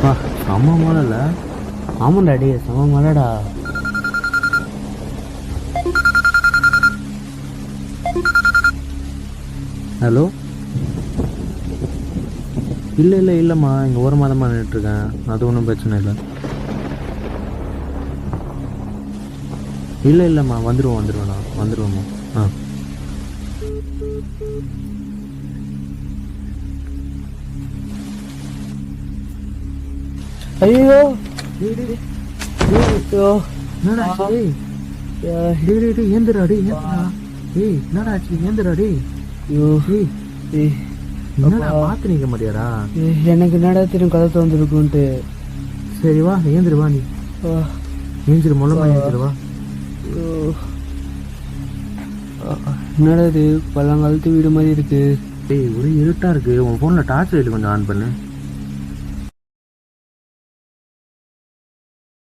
செம்ம மழைல. ஆமாண்டா டே, செம்ம மழைடா. ஹலோ, இல்லைம்மா, இங்கே ஒரு மாதமாக நின்றுட்டுருக்கேன். அது ஒன்றும் பிரச்சனை இல்லைம்மா, வந்துடுவேண்ணா. ஆ. ஐயோ, ஏந்திராடி. என்னடா பார்த்து நிற்க மாட்டியாடா? எனக்கு என்னடா தெரியும் கதை திறந்துருக்குன்ட்டு. சரி வா, ஏந்திருவா. நீ ஏஞ்சிரு, மூலமா ஏந்திருவா. என்னடா இது பழங்காலத்து வீடு மாதிரி இருக்கு. ஒரே இருட்டா இருக்கு. உன் போன்ல டார்ச் லைட் கொஞ்சம் ஆன் பண்ணு.